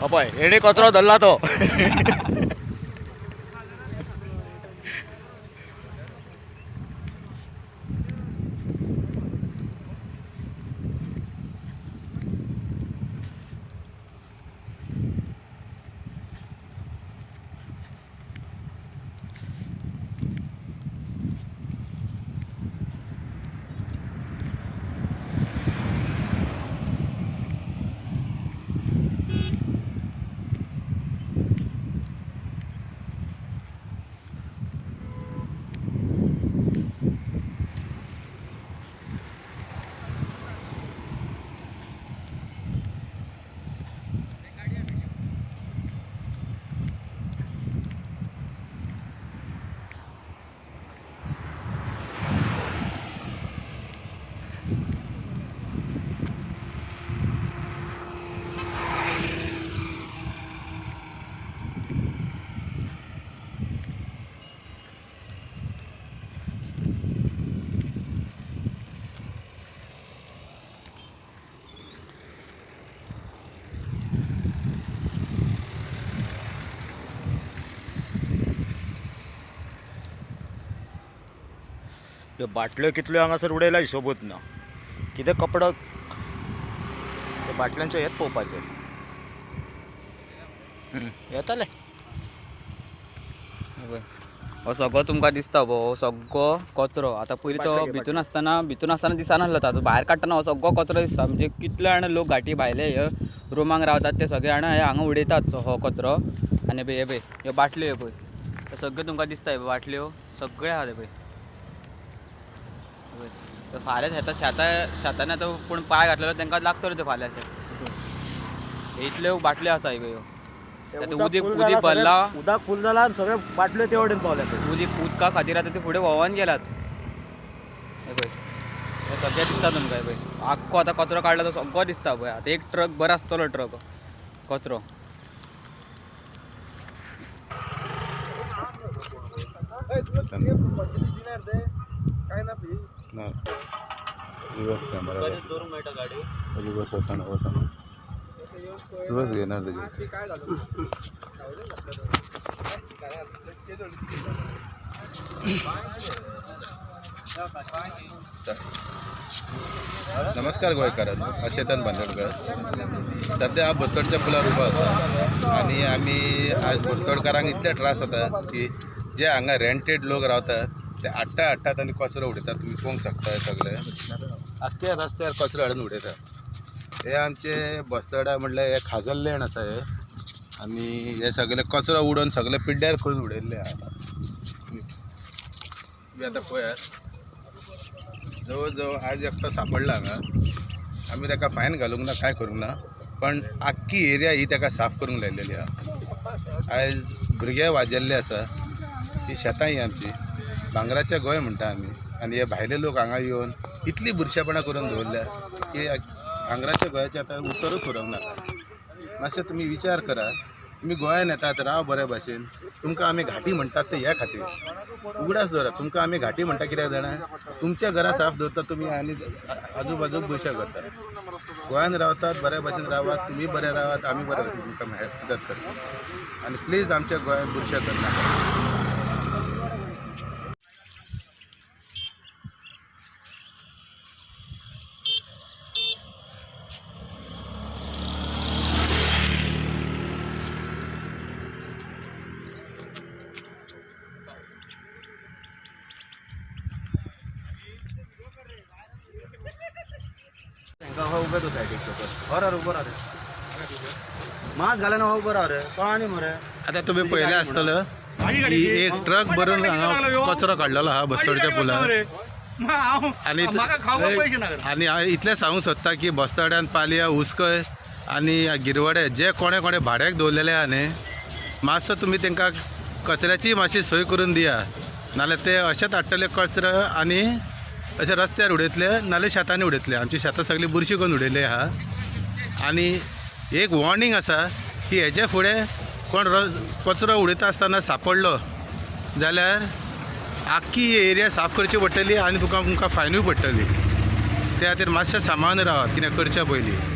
पळय हेणे कचरो धरला तो. त्यो बाटल्यो कितल्यो हांगासर उडयला हिशोबूच ना. कितें कपडो त्या बाटल्यांचो हेच पळोवपाचें. येताले हो सगळो तुमकां दिसता पळय, हो सगळो कचरो. आतां पयलीं तो भितून आसतना दिसनासलो, आतां भायर काडटना हो सगळो कचरो दिसता. म्हणजे कितले जाण लोक घाटी भायले हे रुमांक रावतात ते सगळे जाण हांगा उडयतात हो कचरो. आनी हे पळय ह्यो बाटल्यो हे पळय सगळे तुमकां दिसता हे बाटल्यो सगळे आहा ते पळय. फाल्यां शेतांनी आतां पूण पांय घातलेलो तांकां लागतलो ते फाल्यां इतल्यो बाटल्यो आसा ह्यो. उदीक भरला, उदक फूल जाला आनी सगळे बाटल्यो ते वटेन पावल्या. उदका खातीर आतां ते फुडें व्हांवून गेल्यात. हे पळय हे सगळें दिसता तुमकां. हे पळय आख्खो आतां कचरो काडला तो सगळो दिसता पळय. आतां एक ट्रक बरो आसतलो ट्रक कचरो. रिवर्स कॅमेरा रिवर्स वचना रिवर्स घेणार तेजे. नमस्कार गोंयकारांनो, चेतन बांदोडकर. सध्या हांव बस्तोडच्या पुलार उबो आसा आनी आमी आज बस्तोडकारांक इतले त्रास जाता की जे हांगा रेंटेड लोक रावतात ते हाडटात आनी कचरो उडयतात. तुम्ही पळोवंक शकता सगळे आख्ख्या रस्त्यार कचरो हाडून उडयतात. हे आमचे बस्तोडा म्हणल्यार हे खाजल लेण आसा हे, आनी हे सगळे कचरो उडोवन सगळे पिड्ड्यार करून उडयल्ले आहा. तुम्ही आतां पळयात जवळ जवळ आज एकटो सांपडला हांगा. आमी ताका फायन घालूंक ना, काय करूंक ना, पण आख्खी एरिया ही ताका साफ करूंक लायलेली आहा. आयज भुरगे वाजेल्ले आसा, ही शेतां ही आमची भांगराचें गोंय म्हणटा आमी. आनी हे भायले लोक हांगा येवन इतली बुरशेपणां करून दवरल्या की भांगराच्या गोंयाचें आतां उतरूच उरोंक नाका. मातशें तुमी विचार करा. तुमी गोंयान येतात, राव बऱ्या भाशेन. तुमकां आमी घाटी म्हणटात ते ह्या खातीर उगडास दवरा. तुमकां आमी घाटी म्हणटा कित्याक जाणा, तुमच्या घरा साफ दवरता तुमी आनी आजूबाजूक बुरशें करतात. गोंयान रावतात बऱ्या भाशेन रावात, तुमी बरे रावात, आमी बऱ्या भाशेन तुमकां मदत करता. आनी प्लीज आमच्या गोंयान बुरशें करनाका. हो उभे होता बरं उभं राहा रे. मास्क घालून हो उभं राहा रे. कळानी मरे आता तुम्ही पहिले आसतलं की एक ट्रक भरून हांगा कचरो काडलेलो आहा बस्तोडच्या पुलार. आनी हांव इतलें सांगूं सोदता की बस्तोड्यान पालया उसकय आनी गिरवडे जे कोणे कोणे भाड्याक दवरलेले आहा न्ही, मातसो तुमी तांकां कचऱ्याची मातशी सोय करून दिया. नाल्यार ते अशेंच हाडटले कचरो आनी अशें रस्त्यार उडयतले, नाल्यार शेतांनी उडयतले. आमची शेतां सगळीं बुरशी करून उडयली आहा. आनी एक वॉर्निंग आसा की हेजे फुडें कोण कचरो उडयता आसतना सांपडलो जाल्यार आख्खी एरिया साफ करची पडटली आनी तुमकां फायनूय पडटली. त्या खातीर मातशें सांबाळून रावात कितें करच्या पयलीं.